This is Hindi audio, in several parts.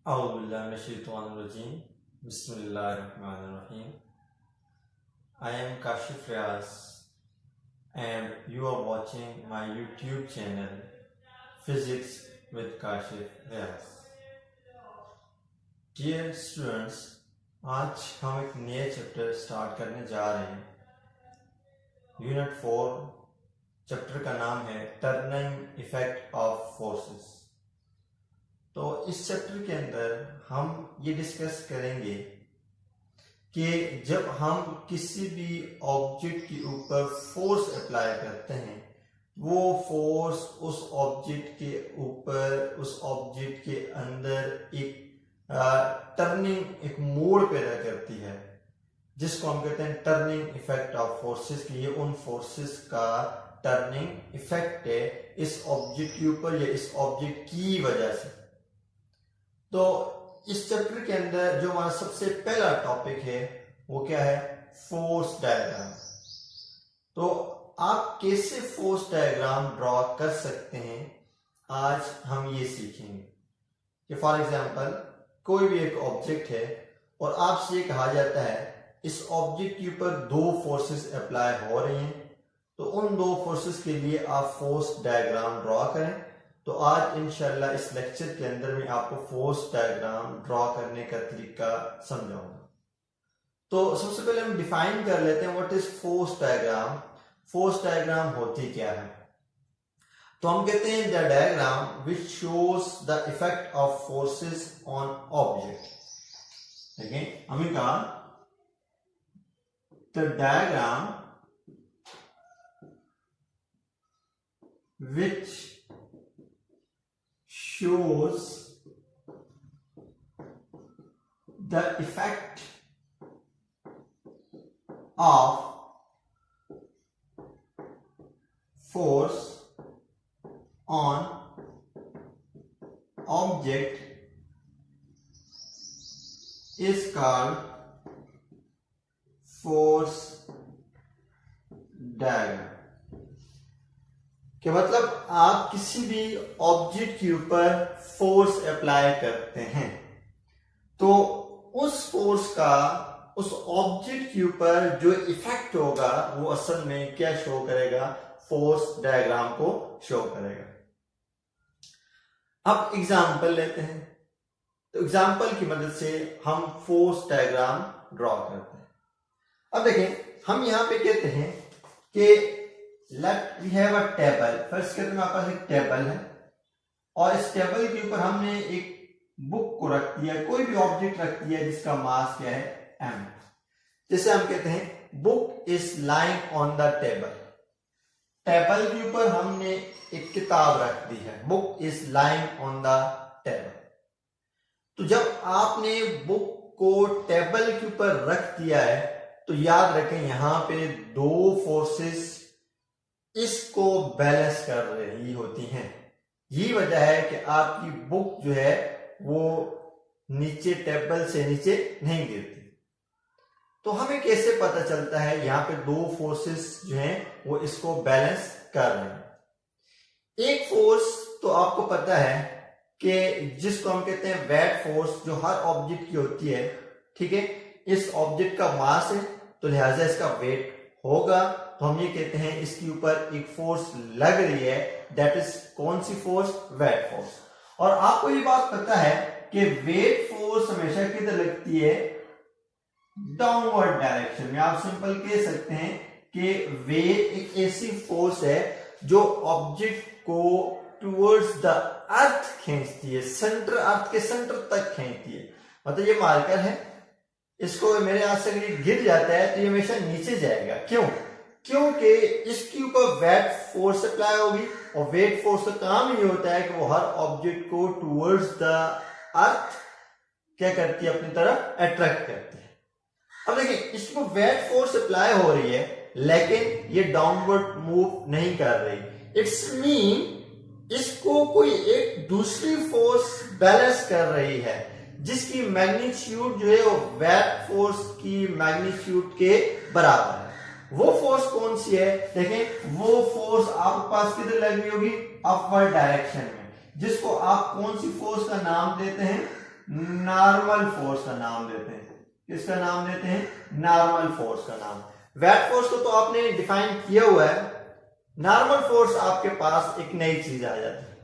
Auzubillahiminash-shaytanir-rajim. Bismillahir-rahmanir-rahim. I am Kashif Riaz and you are watching my YouTube channel Physics with Kashif Riaz. Dear students, आज हम एक नया चैप्टर स्टार्ट करने जा रहे हैं। यूनिट 4 चैप्टर का नाम है टर्निंग इफेक्ट ऑफ फोर्सेस। तो इस चैप्टर के अंदर हम ये डिस्कस करेंगे कि जब हम किसी भी ऑब्जेक्ट के ऊपर फोर्स अप्लाई करते हैं, वो फोर्स उस ऑब्जेक्ट के ऊपर, उस ऑब्जेक्ट के अंदर एक टर्निंग, एक मोड़ पैदा करती है, जिसको हम कहते हैं टर्निंग इफेक्ट ऑफ फोर्सेस। कि ये उन फोर्सेस का टर्निंग इफेक्ट है इस ऑब्जेक्ट के ऊपर या इस ऑब्जेक्ट की वजह से। तो इस चैप्टर के अंदर जो हमारा सबसे पहला टॉपिक है वो क्या है? Force diagram. तो आप कैसे फोर्स डायग्राम ड्रॉ कर सकते हैं, आज हम ये सीखेंगे। कि फॉर एग्जांपल कोई भी एक ऑब्जेक्ट है और आपसे ये कहा जाता है इस ऑब्जेक्ट के ऊपर दो फोर्सेस अप्लाई हो रही हैं, तो उन दो फोर्सेस के लिए आप फोर्स डायग्राम ड्रॉ करें। तो आज इंशाल्लाह इस लेक्चर के अंदर मैं आपको फोर्स डायग्राम ड्रॉ करने का तरीका समझाऊंगा। तो सबसे पहले हम डिफाइन कर लेते हैं what is force diagram. Force diagram होती क्या है? तो हम कहते हैं the diagram which shows the effect of forces on object. देखिए हमने कहा the diagram which shows the effect of force on object is called force diagram। कि मतलब आप किसी भी ऑब्जेक्ट के ऊपर फोर्स अप्लाई करते हैं, तो उस फोर्स का उस ऑब्जेक्ट के ऊपर जो इफेक्ट होगा वो असल में क्या शो करेगा? फोर्स डायग्राम को शो करेगा। अब एग्जांपल लेते हैं। तो एग्जांपल की मदद से हम फोर्स डायग्राम ड्रॉ करते हैं। अब देखें, हम यहां पे कहते हैं कि let we have a table. First कहते हैं हमारे पास एक टेबल है और इस टेबल के ऊपर हमने एक बुक को रख दिया, कोई भी ऑब्जेक्ट रख दिया जिसका मास क्या है? m। जैसे हम कहते हैं book is lying on the table. Table के ऊपर हमने एक किताब रख दी है, book is lying on the table. तो जब आपने बुक को टेबल के ऊपर रख दिया है, तो याद रखें यहां पे दो फोर्सेस इसको बैलेंस कर रही होती हैं। यही वजह है कि आपकी बुक जो है वो नीचे, टेबल से नीचे नहीं गिरती। तो हमें कैसे पता चलता है यहां पे दो फोर्सेस जो हैं वो इसको बैलेंस कर रहे हैं? एक फोर्स तो आपको पता है कि जिसको हम कहते हैं वेट फोर्स, जो हर ऑब्जेक्ट की होती है, ठीक है। इस ऑब्जेक्ट का मास है तो लिहाजा इसका वेट होगा, तो हम ये कहते हैं इसके ऊपर एक फोर्स लग रही है, दैट इज कौन सी फोर्स? Weight force. और आपको ये बात पता है कि वेट फोर्स हमेशा किधर लगती है? डाउनवर्ड डायरेक्शन में। आप सिंपल कह सकते हैं कि वेट एक ऐसी फोर्स है जो ऑब्जेक्ट को टुवर्ड्स द अर्थ खींचती है, सेंटर, अर्थ के सेंटर तक खींचती है। मतलब ये मार्कर है, इसको मेरे हाथ से अगर गिर जाता है तो ये हमेशा नीचे जाएगा। क्यों? क्योंकि इसके ऊपर वेट फोर्स अप्लाई होगी और वेट फोर्स का काम ये होता है कि वो हर ऑब्जेक्ट को टुवर्ड्स द अर्थ क्या करती है? अपनी तरफ अट्रैक्ट करती है। अब देखिए, इसको वेट फोर्स अप्लाई हो रही है लेकिन ये डाउनवर्ड मूव नहीं कर रही। इट्स मीन इसको कोई एक दूसरी फोर्स बैलेंस कर रही है, जिसकी मैग्नीट्यूड जो है वो वेट फोर्स की मैग्नीट्यूड के बराबर है। वो फोर्स कौन सी है? देखें, वो फोर्स आपके पास किधर लगी होगी? अपवर्ड डायरेक्शन में, जिसको आप कौन सी फोर्स का नाम देते हैं? नॉर्मल फोर्स का नाम देते हैं। किसका नाम देते हैं? नॉर्मल फोर्स का नाम। वेट फोर्स को तो आपने डिफाइन किया हुआ है, नॉर्मल फोर्स आपके पास एक नई चीज आ जाती है,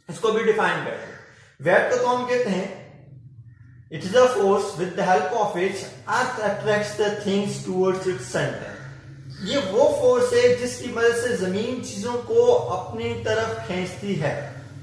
इसको भी डिफाइन करते हैं। वेट को तो हम कहते हैं it is a force with the help of which earth attracts the things towards its centre. ये वो फोर्स है जिसकी मदद से जमीन चीजों को अपनी तरफ खींचती है।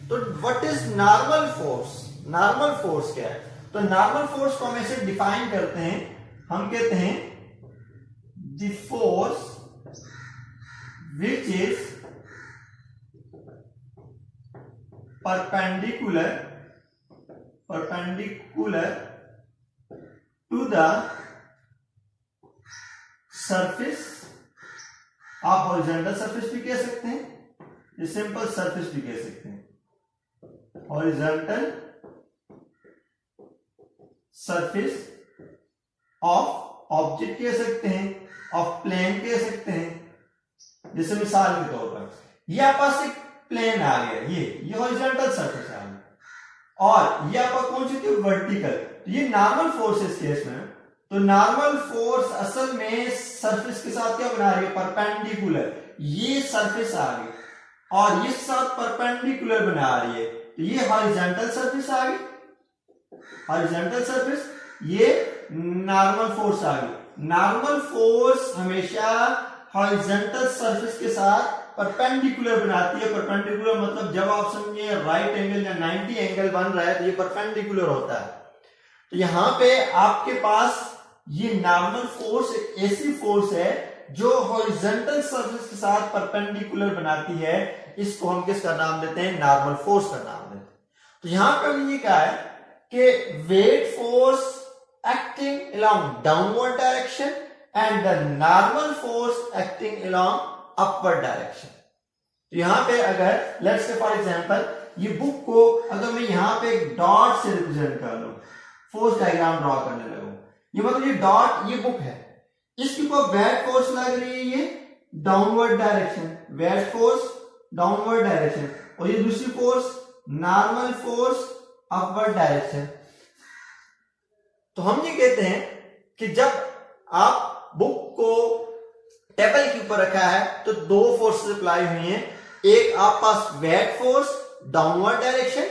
तो what is normal force? Normal force क्या है? तो नॉर्मल फोर्स को हम ऐसे डिफाइन करते हैं, हम कहते हैं the force which is perpendicular to the surface। आप हॉरिजॉन्टल सरफेस भी कह सकते हैं, ये सिंपल सरफेस भी कह सकते हैं। हॉरिजॉन्टल सरफेस ऑफ ऑब्जेक्ट कह सकते हैं, ऑफ प्लेन कह सकते हैं। जैसे मिसाल के तौर पर ये आपके पास एक प्लेन आ गया, ये हॉरिजॉन्टल सरफेस आ गया, और ये आपका कौन सी थी? वर्टिकल। तो ये नॉर्मल फोर्स है इस केस में। तो नॉर्मल फोर्स असल में सरफेस के साथ क्या बना रही है? परपेंडिकुलर। ये सरफेस आ गई और इस साथ परपेंडिकुलर बना रही है, तो ये हॉरिजॉन्टल सरफेस आ गई, हॉरिजॉन्टल सरफेस, ये नॉर्मल फोर्स आ गई। नॉर्मल फोर्स हमेशा हॉरिजॉन्टल सरफेस के साथ परपेंडिकुलर बनाती है। परपेंडिकुलर मतलब जब आप समझिए राइट एंगल या 90 एंगल बन रहा है तो ये परपेंडिकुलर होता है। तो यहां पे आपके पास ये नॉर्मल फोर्स एक ऐसी फोर्स है जो हॉरिजॉन्टल सरफेस के साथ परपेंडिकुलर बनाती है। इसको हम किसका नाम देते हैं? नॉर्मल फोर्स का नाम देते हैं। तो यहां पे हमने ये कहा है कि weight force acting along downward direction and the normal force acting along upward direction। तो यहां पे अगर let's say for example ये बुक को अगर मैं यहां पे एक डॉट से रिप्रेजेंट कर लूं, फोर्स डायग्राम ड्रॉ करने लगूं, ये मतलब ये डॉट, ये बुक है, इसके ऊपर वेट फोर्स लग रही है, ये downward direction, wait force downward direction, और ये दूसरी force normal force upward direction. तो हम ये कहते हैं कि जब आप बुक को टेबल के ऊपर रखा है तो दो फोर्सेस अप्लाई हुई हैं, एक आप पास वेट फोर्स डाउनवर्ड डायरेक्शन,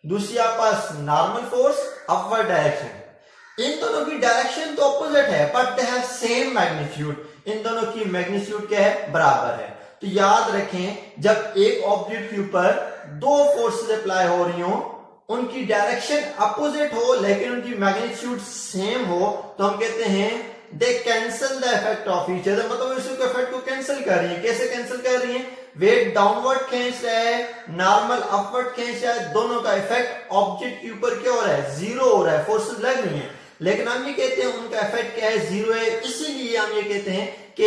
दूसरी आप पास नॉर्मल फोर्स अपवर्ड डायरेक्शन। इन दोनों की डायरेक्शन तो अपोजिट है but they have same magnitude. इन दोनों की मैग्नीट्यूड क्या है? बराबर है। तो याद रखें जब एक ऑब्जेक्ट के ऊपर दो फोर्सेस अप्लाई हो रही हो, उनकी डायरेक्शन अपोजिट हो लेकिन उनकी मैग्नीट्यूड सेम हो, तो हम कहते हैं दे cancel the effect of each other. मतलब इसी को इफेक्ट को कैंसिल कर रही है। कैसे कैंसिल कर रही है? वेट डाउनवर्ड खींच रहा है, नॉर्मल अपवर्ड खींच रहा है, दोनों का इफेक्ट ऑब्जेक्ट के ऊपर क्या हो रहा है? जीरो हो रहा है, फोर्सेस लग रही हैं, लेकिन हम ये कहते हैं उनका इफेक्ट क्या है? जीरो है। इसीलिए हम ये कहते हैं कि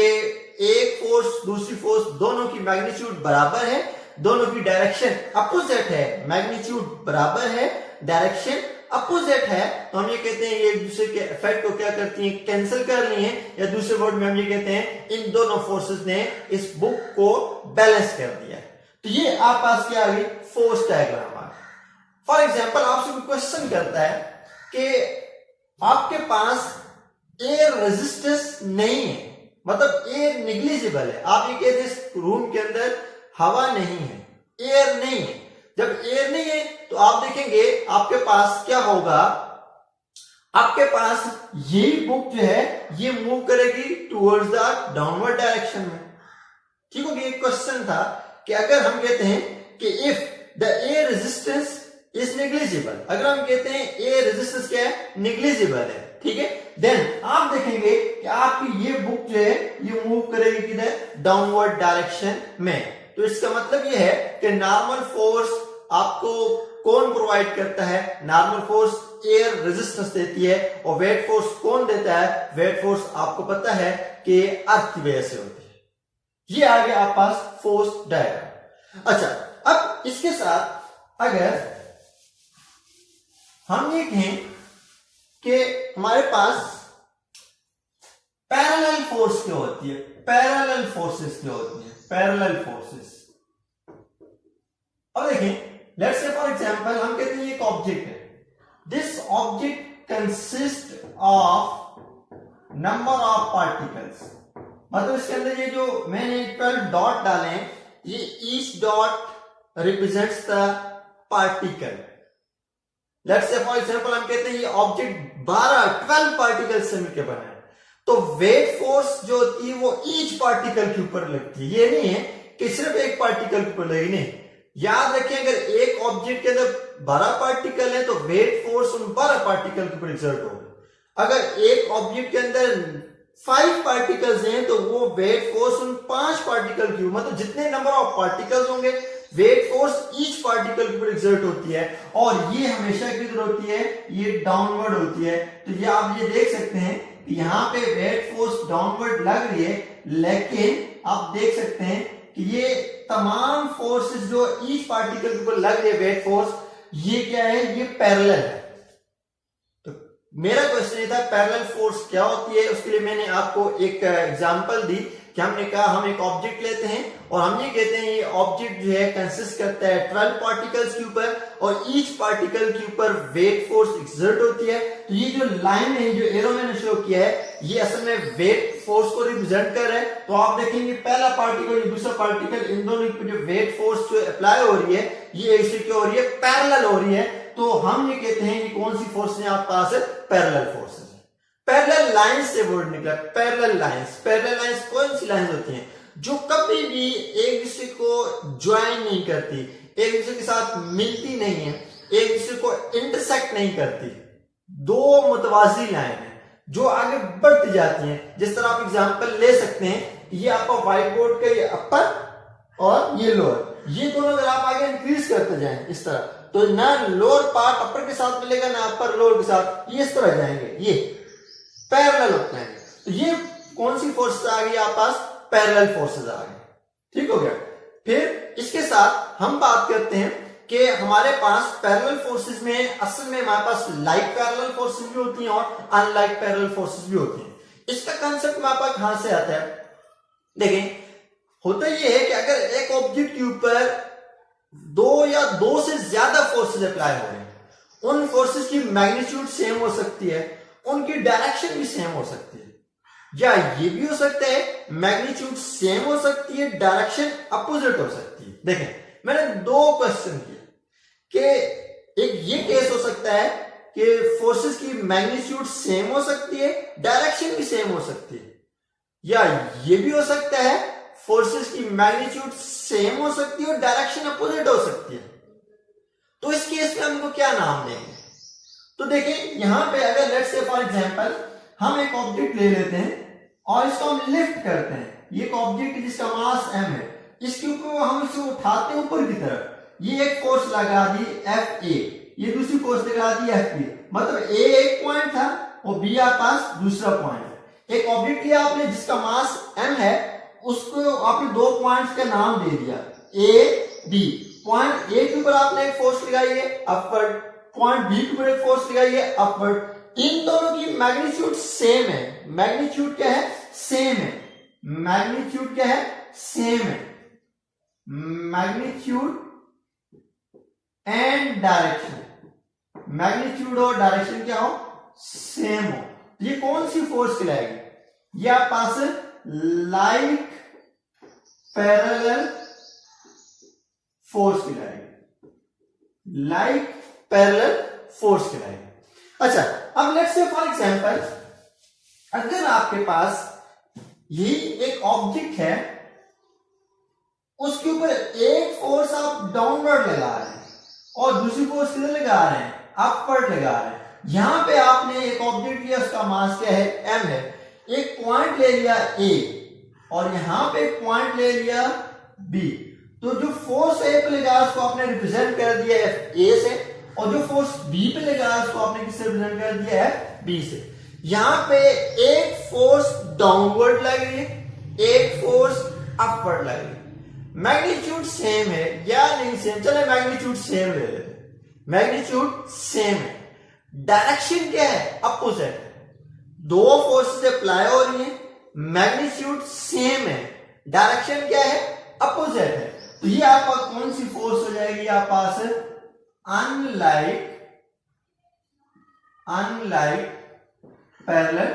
एक फोर्स दूसरी फोर्स दोनों की मैग्नीट्यूड बराबर है, दोनों की डायरेक्शन अपोजिट है, मैग्नीट्यूड बराबर है, डायरेक्शन अपोजिट है, तो हम ये कहते हैं ये एक दूसरे के इफेक्ट को क्या करती हैं? कैंसिल कर रही हैं। या दूसरे वर्ड में हम ये कहते हैं इन दोनों फोर्सेस ने इस बुक को बैलेंस कर दिया। तो ये आप पास क्या आ गई? फोर्स डायग्राम आ गई। फॉर एग्जांपल आपसे कोई क्वेश्चन करता है कि आपके पास एयर रेजिस्टेंस नहीं है, मतलब एयर निग्लिजिबल है, आप ये कहते हैं इस रूम के अंदर हवा नहीं है, एयर नहीं है। जब एयर नहीं है तो आप देखेंगे आपके पास क्या होगा? आपके पास ये बुक जो है ये मूव करेगी टुवर्ड्स द डाउनवर्ड डायरेक्शन में। ठीक हो गया? एक क्वेश्चन था कि अगर हम कहते हैं कि if the air resistance is negligible, अगर हम कहते हैं एयर रेजिस्टेंस क्या है? नेग्लिजिबल है, ठीक है, देन आप देखेंगे कि आपकी ये बुक जो है ये मूव करेगी किधर? डाउनवर्ड डायरेक्शन में। तो इसका मतलब ये है कि नॉर्मल फोर्स आपको कौन प्रोवाइड करता है? नॉर्मल फोर्स एयर रेजिस्टेंस देती है। और वेट फोर्स कौन देता है? वेट फोर्स आपको पता है कि अर्थ की वजह से होती है। ये आ गया आप पास फोर्स डायग्राम। अच्छा, अब इसके साथ अगर हम ये कहें कि हमारे पास पैरेलल फोर्स क्या होती है? पैरेलल फोर्सेस क्या होती है? Parallel forces. अब देखें, लेट्स से फॉर एग्जांपल हम कहते हैं एक ऑब्जेक्ट है, this object consist of number of particles, मतलब इसके अंदर ये जो मैंने 12 डॉट डाले हैं, ये each dot represents the particle. Let's say for example हम कहते हैं ये ऑब्जेक्ट 12 पार्टिकल से मिलकर बना है, तो वेट फोर्स जो होती है वो ईच पार्टिकल के ऊपर लगती है। ये नहीं है कि सिर्फ एक पार्टिकल के ऊपर लगेगी, नहीं। याद रखें अगर एक ऑब्जेक्ट के अंदर 12 पार्टिकल है तो वेट फोर्स उन 12 पार्टिकल के ऊपर एक्सर्ट होगा। अगर एक ऑब्जेक्ट के अंदर 5 पार्टिकल्स हैं तो वो वेट फोर्स उन 5 पार्टिकल की, मतलब जितने नंबर ऑफ पार्टिकल्स होंगे वेट फोर्स ईच पार्टिकल के ऊपर एक्सर्ट होती है, और ये हमेशा किधर होती है, ये डाउनवर्ड होती है। तो ये आप ये देख सकते हैं कि यहाँ पे वेट फोर्स डाउनवर्ड लग रही है, लेकिन आप देख सकते हैं कि ये तमाम फोर्सेस जो ईच पार्टिकल के ऊपर लग रही है वेट फोर्स, ये क्या है, ये पैरेलल है। तो मेरा क्वेश्चन ये था पैरेलल फोर्स क्या होती है, उसके लिए मैंने आपको एक एग्जांपल दी कि हमने कहा हम एक ऑब्जेक्ट लेते हैं और हम ये कहते हैं ये ऑब्जेक्ट जो है कंसिस्ट करता है 12 पार्टिकल्स के ऊपर, और ईच पार्टिकल के ऊपर वेट फोर्स एक्सर्ट होती है। तो ये जो लाइन है, जो एरो मैंने शो किया है, ये असल में वेट फोर्स को रिप्रेजेंट कर रहा है। तो आप देखेंगे पहला पार्टिकल और दूसरा पार्टिकल, इन दोनों की जो वेट फोर्स जो अप्लाई हो रही है ये एक क्या हो रही है, पैरेलल हो रही है। तो हम ये कहते हैं कि कौन सी फोर्स है आपके पास, पैरेलल फोर्स। पैरेलल लाइंस से वर्ड निकला, पैरेलल लाइंस। पैरेलल लाइंस कौन सी लाइंस होती हैं, जो कभी भी एक दूसरे को ज्वाइन नहीं करती, एक दूसरे के साथ मिलती नहीं है, एक दूसरे को इंटरसेक्ट नहीं करती। दो मुतवाजी लाइन है जो आगे बढ़ती जाती हैं। जिस तरह आप एग्जांपल ले सकते हैं, ये आपका व्हाइट बोर्ड का ये अपर और ये लोअर, ये दोनों अगर आप आगे इंक्रीज करते जाएं इस तरह, तो ना लोअर पार्ट अपर के साथ मिलेगा ना अपर लोअर के साथ, ये इस तरह जाएंगे, ये पैरेलल होते हैं। तो ये कौन सी फोर्सेस आ गई आपके पास, पैरेलल फोर्सेस आ गई। ठीक हो गया। फिर इसके साथ हम बात करते हैं कि हमारे पास पैरेलल फोर्सेस में असल में हमारे पास लाइक पैरेलल फोर्सेस भी होती हैं और अनलाइक पैरेलल फोर्सेस भी होती हैं। इसका कांसेप्ट हमारे पास कहां से आता है, देखें होता यह है कि अगर एक ऑब्जेक्ट के ऊपर दो या दो से ज्यादा फोर्सेस अप्लाई हो रहे हैं, उन फोर्सेस की मैग्नीट्यूड सेम हो सकती है, उनकी डायरेक्शन भी सेम हो सकती है, या ये भी हो सकता है मैग्नीट्यूड सेम हो सकती है, डायरेक्शन अपोजिट हो सकती है। देखें मैंने दो क्वेश्चन किए कि एक ये केस हो सकता है कि फोर्सेस की मैग्नीट्यूड सेम हो सकती है, डायरेक्शन भी सेम हो सकती है, या ये भी हो सकता है फोर्सेस की मैग्नीट्यूड सेम हो सकती है और डायरेक्शन अपोजिट हो सकती है। तो इस केस में हमको क्या नाम देंगे, तो देखिए यहां पे अगर लेट्स से फॉर एग्जांपल हम एक ऑब्जेक्ट ले लेते हैं और इसको हम लिफ्ट करते हैं, ये एक ऑब्जेक्ट जिसका मास m है, इसके ऊपर हम इसे उठाते हैं ऊपर की तरफ, ये एक फोर्स लगा दी Fa, ये दूसरी फोर्स लगा दी Fb, मतलब A एक पॉइंट था और B आपके पास दूसरा पॉइंट है। एक ऑब्जेक्ट लिया आपने जिसका मास m है, उसको आपने दो पॉइंट्स का नाम दे दिया A B। पॉइंट A के ऊपर आपने एक फोर्स लगाई है अपवर्ड, पॉइंट बी के ऊपर एक फोर्स लगाई है अपवर्ड। इन दोनों की मैग्नीट्यूड सेम है, मैग्नीट्यूड क्या है, सेम है, मैग्नीट्यूड क्या है, सेम है, मैग्नीट्यूड एंड डायरेक्शन, मैग्नीट्यूड और डायरेक्शन क्या हो, सेम हो। ये कौन सी फोर्स कहलाएगी, ये आप पास लाइक पैरेलल फोर्स कहलाएगी, लाइक पैरेलल फोर्स कहलाएगी। अच्छा अब लेट्स से फॉर एग्जांपल अगर आपके पास ये एक ऑब्जेक्ट है, उसके ऊपर एक फोर्स आप डाउनवर्ड लगा रहे हैं और दूसरी फोर्स किधर लगा रहे हैं, अपवर्ड लगा रहे हैं। यहां पे आपने एक ऑब्जेक्ट लिया, उसका मास क्या है, m है, एक पॉइंट ले लिया A और यहां पे एक पॉइंट ले लिया B, तो जो फोर्स A पे लगा उसको आपने रिप्रेजेंट कर दिया A से, और जो फोर्स B पे लगा उसको आपने किससे रिप्रेजेंट कर दिया है, B से। यहां पे एक फोर्स डाउनवर्ड लग रही है, एक फोर्स अपवर्ड लग रही है, मैग्नीट्यूड सेम है या नहीं सेम, चले मैग्नीट्यूड सेम ले लेते हैं, मैग्नीट्यूड सेम है, डायरेक्शन क्या है, अपोजिट है। दो फोर्सेस अप्लाई हो रही है, मैग्नीट्यूड सेम है, डायरेक्शन क्या है, अपोजिट है। तो ये आपका कौन सी फोर्स हो जाएगी, आप पास अनलाइक अनलाइक पैरेलल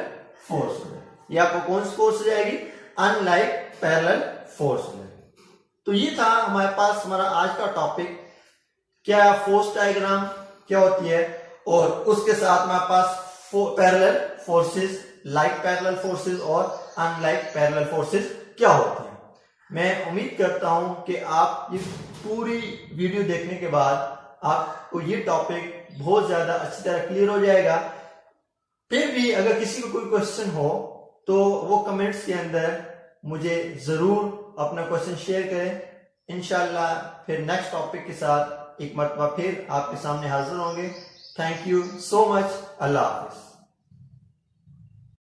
फोर्स। ये आपको कौन सी फोर्स हो जाएगी? अनलाइक पैरेलल फोर्स हो जाएगी। तो ये था हमारे पास हमारा आज का टॉपिक, क्या फोर्स डायग्राम क्या होती है, और उसके साथ हमारे पास parallel forces, like parallel forces और अनलाइक पैरेलल फोर्सेस क्या होती हैं। मैं उम्मीद करता हूं कि आप ये पूरी वीडियो देखने के बाद आपको ये टॉपिक बहुत ज्यादा अच्छी तरह क्लियर हो जाएगा। फिर भी अगर किसी को कोई क्वेश्चन हो तो वो कमेंट्स के अंदर मुझे जरूर अपना क्वेश्चन शेयर करें। इंशाल्लाह फिर नेक्स्ट टॉपिक के साथ एक मरतबा फिर आपके सामने हाजिर होंगे। Thank you so much. Allah Hafiz.